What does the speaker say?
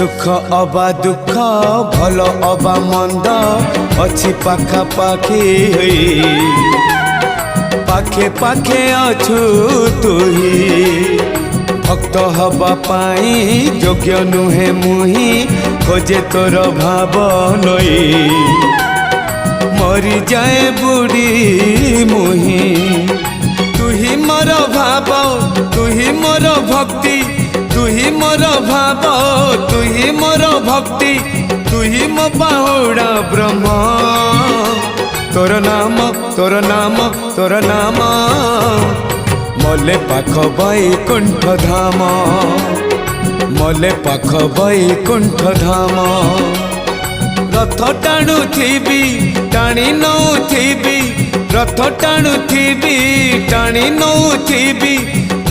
सुख अबा दुख भल अबा मंद अच्छी पाखापाखी पाखे पाखे अछु तुही भक्त हवा पाई योग्य नुहे मुही खोजे तोर भाव लई मरी जाए बुढ़ी मुही तुही मोर भाव तुही मोर भक्ति तुही मोर भाव तुही मोर भक्ति तुही मो बाहुड़ा ब्रह्म तोर नाम तोर नाम तोर नाम मले पाख बैकुंठ धाम मले पाख बैकुंठ धाम रथ टाणु थी टाणी नौ थी रथ टाणु थी टाणी नौ थी